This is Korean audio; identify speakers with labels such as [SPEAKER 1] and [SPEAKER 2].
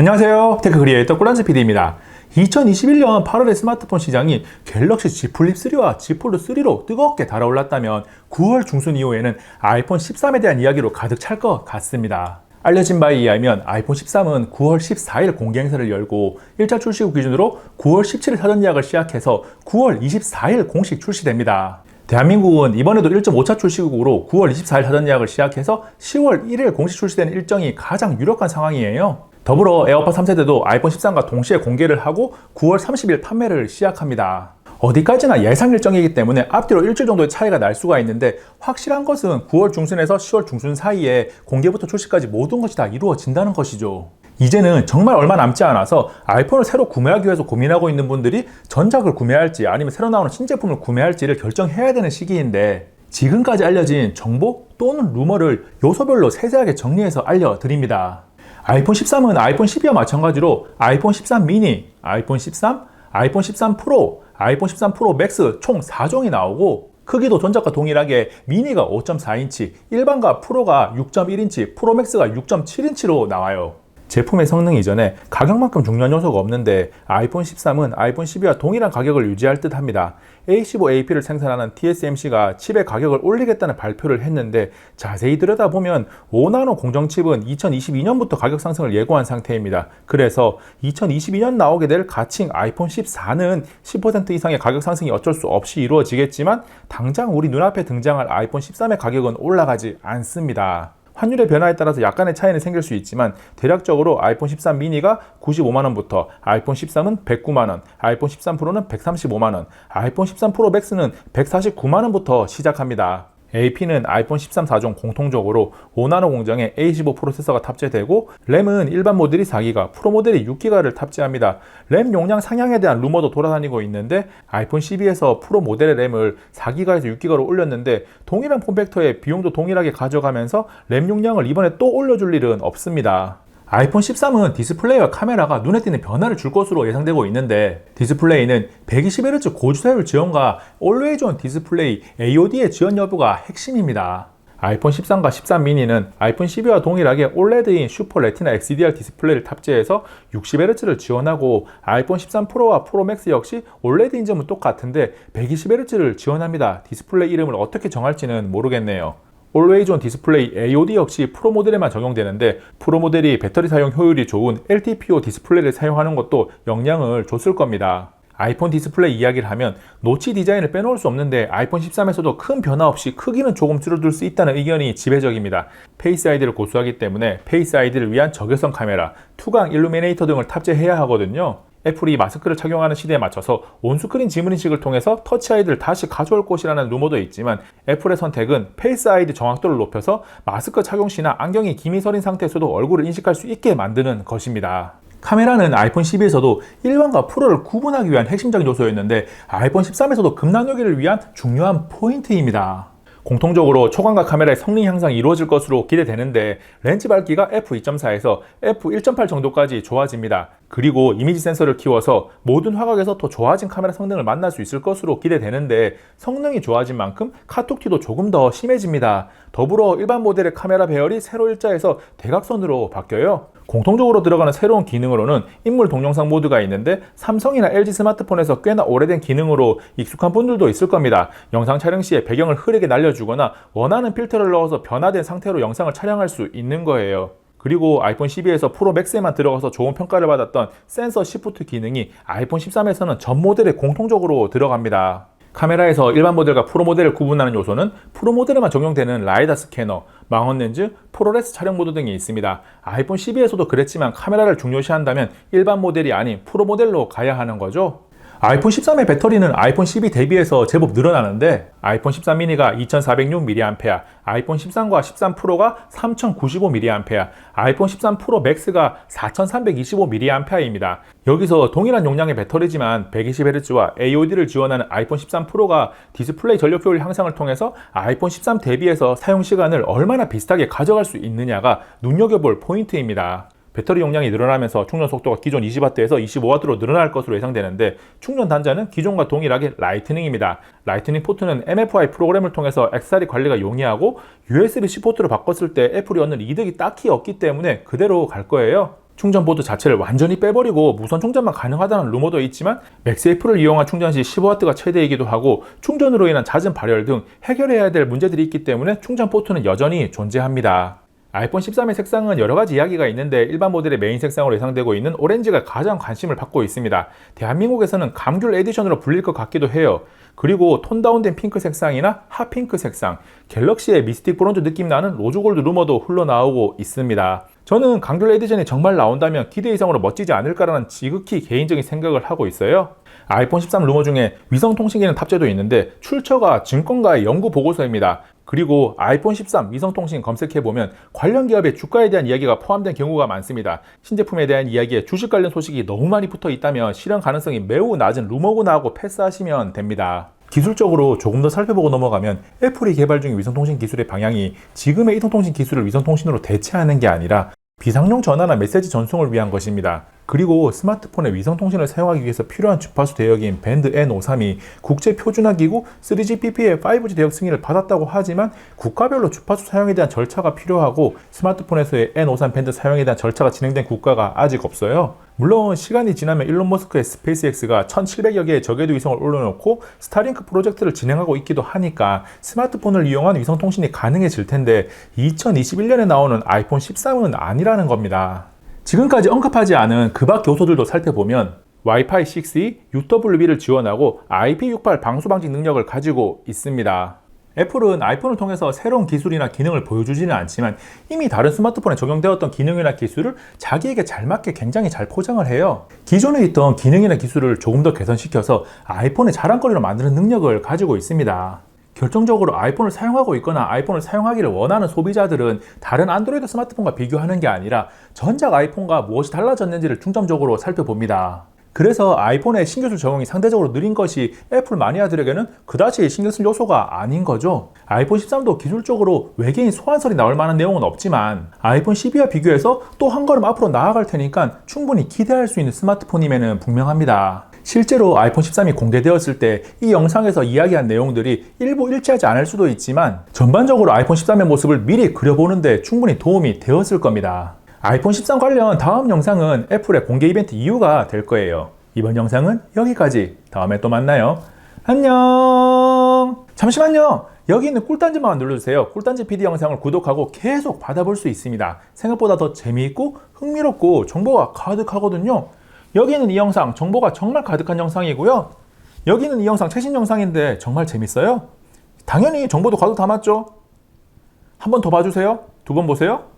[SPEAKER 1] 안녕하세요. 테크 크리에이터 꿀란스 PD입니다. 2021년 8월의 스마트폰 시장이 갤럭시 Z 플립 3와 Z 폴드 3로 뜨겁게 달아올랐다면 9월 중순 이후에는 아이폰 13에 대한 이야기로 가득 찰 것 같습니다. 알려진 바에 의하면 아이폰 13은 9월 14일 공개 행사를 열고 1차 출시국 기준으로 9월 17일 사전 예약을 시작해서 9월 24일 공식 출시됩니다. 대한민국은 이번에도 1.5차 출시국으로 9월 24일 사전 예약을 시작해서 10월 1일 공식 출시되는 일정이 가장 유력한 상황이에요. 더불어 에어팟 3세대도 아이폰 13과 동시에 공개를 하고 9월 30일 판매를 시작합니다. 어디까지나 예상 일정이기 때문에 앞뒤로 일주일 정도의 차이가 날 수가 있는데 확실한 것은 9월 중순에서 10월 중순 사이에 공개부터 출시까지 모든 것이 다 이루어진다는 것이죠. 이제는 정말 얼마 남지 않아서 아이폰을 새로 구매하기 위해서 고민하고 있는 분들이 전작을 구매할지 아니면 새로 나오는 신제품을 구매할지를 결정해야 되는 시기인데 지금까지 알려진 정보 또는 루머를 요소별로 세세하게 정리해서 알려드립니다. 아이폰 13은 아이폰 12와 마찬가지로 아이폰 13 미니, 아이폰 13, 아이폰 13 프로, 아이폰 13 프로 맥스 총 4종이 나오고 크기도 전작과 동일하게 미니가 5.4인치, 일반과 프로가 6.1인치, 프로 맥스가 6.7인치로 나와요. 제품의 성능 이전에 가격만큼 중요한 요소가 없는데 아이폰 13은 아이폰 12와 동일한 가격을 유지할 듯 합니다. A15AP를 생산하는 TSMC가 칩의 가격을 올리겠다는 발표를 했는데 자세히 들여다보면 5나노 공정칩은 2022년부터 가격 상승을 예고한 상태입니다. 그래서 2022년 나오게 될 가칭 아이폰 14는 10% 이상의 가격 상승이 어쩔 수 없이 이루어지겠지만 당장 우리 눈앞에 등장할 아이폰 13의 가격은 올라가지 않습니다. 환율의 변화에 따라서 약간의 차이는 생길 수 있지만 대략적으로 아이폰 13 미니가 95만원부터 아이폰 13은 109만원, 아이폰 13 프로는 135만원, 아이폰 13 프로 맥스는 149만원부터 시작합니다. AP는 아이폰 13 4종 공통적으로 5나노 공정에 A15 프로세서가 탑재되고 램은 일반 모델이 4기가, 프로 모델이 6기가를 탑재합니다. 램 용량 상향에 대한 루머도 돌아다니고 있는데 아이폰 12에서 프로 모델의 램을 4기가에서 6기가로 올렸는데 동일한 폼팩터에 비용도 동일하게 가져가면서 램 용량을 이번에 또 올려줄 일은 없습니다. 아이폰 13은 디스플레이와 카메라가 눈에 띄는 변화를 줄 것으로 예상되고 있는데 디스플레이는 120Hz 고주사율 지원과 Always On 디스플레이 AOD의 지원 여부가 핵심입니다. 아이폰 13과 13 미니는 아이폰 12와 동일하게 OLED인 슈퍼 레티나 XDR 디스플레이를 탑재해서 60Hz를 지원하고 아이폰 13 프로와 프로 맥스 역시 OLED인 점은 똑같은데 120Hz를 지원합니다. 디스플레이 이름을 어떻게 정할지는 모르겠네요. Always On 디스플레이 AOD 역시 프로 모델에만 적용되는데 프로 모델이 배터리 사용 효율이 좋은 LTPO 디스플레이를 사용하는 것도 영향을 줬을 겁니다. 아이폰 디스플레이 이야기를 하면 노치 디자인을 빼놓을 수 없는데 아이폰 13에서도 큰 변화 없이 크기는 조금 줄어들 수 있다는 의견이 지배적입니다. 페이스 아이디를 고수하기 때문에 페이스 아이디를 위한 적외선 카메라, 투광 일루미네이터 등을 탑재해야 하거든요. 애플이 마스크를 착용하는 시대에 맞춰서 온스크린 지문 인식을 통해서 터치 아이디를 다시 가져올 것이라는 루머도 있지만 애플의 선택은 페이스 아이디 정확도를 높여서 마스크 착용 시나 안경이 김이 서린 상태에서도 얼굴을 인식할 수 있게 만드는 것입니다. 카메라는 아이폰 12에서도 일반과 프로를 구분하기 위한 핵심적인 요소였는데 아이폰 13에서도 급나누기를 위한 중요한 포인트입니다. 공통적으로 초광각 카메라의 성능 향상이 이루어질 것으로 기대되는데 렌즈 밝기가 f2.4에서 f1.8 정도까지 좋아집니다. 그리고 이미지 센서를 키워서 모든 화각에서 더 좋아진 카메라 성능을 만날 수 있을 것으로 기대되는데 성능이 좋아진 만큼 카톡티도 조금 더 심해집니다. 더불어 일반 모델의 카메라 배열이 세로 일자에서 대각선으로 바뀌어요. 공통적으로 들어가는 새로운 기능으로는 인물 동영상 모드가 있는데 삼성이나 LG 스마트폰에서 꽤나 오래된 기능으로 익숙한 분들도 있을 겁니다. 영상 촬영 시에 배경을 흐리게 날려주거나 원하는 필터를 넣어서 변화된 상태로 영상을 촬영할 수 있는 거예요. 그리고 아이폰 12에서 프로 맥스에만 들어가서 좋은 평가를 받았던 센서 시프트 기능이 아이폰 13에서는 전 모델에 공통적으로 들어갑니다. 카메라에서 일반 모델과 프로 모델을 구분하는 요소는 프로 모델에만 적용되는 라이다 스캐너, 망원 렌즈, 프로레스 촬영 모드 등이 있습니다. 아이폰 12에서도 그랬지만 카메라를 중요시한다면 일반 모델이 아닌 프로 모델로 가야 하는 거죠. 아이폰 13의 배터리는 아이폰 12 대비해서 제법 늘어나는데 아이폰 13 미니가 2406mAh, 아이폰 13과 13 프로가 3095mAh, 아이폰 13 프로 맥스가 4325mAh입니다. 여기서 동일한 용량의 배터리지만 120Hz와 AOD를 지원하는 아이폰 13 프로가 디스플레이 전력 효율 향상을 통해서 아이폰 13 대비해서 사용 시간을 얼마나 비슷하게 가져갈 수 있느냐가 눈여겨볼 포인트입니다. 배터리 용량이 늘어나면서 충전 속도가 기존 20W에서 25W로 늘어날 것으로 예상되는데 충전 단자는 기존과 동일하게 라이트닝입니다. 라이트닝 포트는 MFI 프로그램을 통해서 XR이 관리가 용이하고 USB-C 포트로 바꿨을 때 애플이 얻는 이득이 딱히 없기 때문에 그대로 갈 거예요. 충전 보드 자체를 완전히 빼버리고 무선 충전만 가능하다는 루머도 있지만 맥세이프를 이용한 충전 시 15W가 최대이기도 하고 충전으로 인한 잦은 발열 등 해결해야 될 문제들이 있기 때문에 충전 포트는 여전히 존재합니다. 아이폰 13의 색상은 여러가지 이야기가 있는데 일반 모델의 메인 색상으로 예상되고 있는 오렌지가 가장 관심을 받고 있습니다. 대한민국에서는 감귤 에디션으로 불릴 것 같기도 해요. 그리고 톤 다운된 핑크 색상이나 핫핑크 색상, 갤럭시의 미스틱 브론즈 느낌 나는 로즈골드 루머도 흘러나오고 있습니다. 저는 감귤 에디션이 정말 나온다면 기대 이상으로 멋지지 않을까라는 지극히 개인적인 생각을 하고 있어요. 아이폰 13 루머 중에 위성통신기능 탑재도 있는데 출처가 증권가의 연구 보고서입니다. 그리고 아이폰 13 위성통신 검색해보면 관련 기업의 주가에 대한 이야기가 포함된 경우가 많습니다. 신제품에 대한 이야기에 주식 관련 소식이 너무 많이 붙어 있다면 실현 가능성이 매우 낮은 루머구나 하고 패스하시면 됩니다. 기술적으로 조금 더 살펴보고 넘어가면 애플이 개발 중인 위성통신 기술의 방향이 지금의 이동통신 기술을 위성통신으로 대체하는 게 아니라 비상용 전화나 메시지 전송을 위한 것입니다. 그리고 스마트폰의 위성통신을 사용하기 위해서 필요한 주파수 대역인 밴드 N53이 국제표준화기구 3GPP의 5G 대역 승인을 받았다고 하지만 국가별로 주파수 사용에 대한 절차가 필요하고 스마트폰에서의 N53 밴드 사용에 대한 절차가 진행된 국가가 아직 없어요. 물론 시간이 지나면 일론 머스크의 스페이스X가 1700여 개의 저궤도 위성을 올려놓고 스타링크 프로젝트를 진행하고 있기도 하니까 스마트폰을 이용한 위성통신이 가능해질 텐데 2021년에 나오는 아이폰 13은 아니라는 겁니다. 지금까지 언급하지 않은 그 밖 요소들도 살펴보면 와이파이 6E, UWB를 지원하고 IP68 방수 방지 능력을 가지고 있습니다. 애플은 아이폰을 통해서 새로운 기술이나 기능을 보여주지는 않지만 이미 다른 스마트폰에 적용되었던 기능이나 기술을 자기에게 잘 맞게 굉장히 잘 포장을 해요. 기존에 있던 기능이나 기술을 조금 더 개선시켜서 아이폰의 자랑거리로 만드는 능력을 가지고 있습니다. 결정적으로 아이폰을 사용하고 있거나 아이폰을 사용하기를 원하는 소비자들은 다른 안드로이드 스마트폰과 비교하는 게 아니라 전작 아이폰과 무엇이 달라졌는지를 중점적으로 살펴봅니다. 그래서 아이폰의 신기술 적용이 상대적으로 느린 것이 애플 마니아들에게는 그다지 신경 쓸 요소가 아닌 거죠. 아이폰 13도 기술적으로 외계인 소환설이 나올 만한 내용은 없지만 아이폰 12와 비교해서 또 한 걸음 앞으로 나아갈 테니까 충분히 기대할 수 있는 스마트폰임에는 분명합니다. 실제로 아이폰 13이 공개되었을 때 이 영상에서 이야기한 내용들이 일부 일치하지 않을 수도 있지만 전반적으로 아이폰 13의 모습을 미리 그려보는데 충분히 도움이 되었을 겁니다. 아이폰 13 관련 다음 영상은 애플의 공개 이벤트 이후가 될 거예요. 이번 영상은 여기까지. 다음에 또 만나요. 안녕. 잠시만요. 여기 있는 꿀단지만 눌러주세요. 꿀단지 PD 영상을 구독하고 계속 받아볼 수 있습니다. 생각보다 더 재미있고 흥미롭고 정보가 가득하거든요. 여기는 이 영상 정보가 정말 가득한 영상이고요. 여기는 이 영상 최신 영상인데 정말 재밌어요. 당연히 정보도 가득 담았죠. 한 번 더 봐주세요. 두 번 보세요.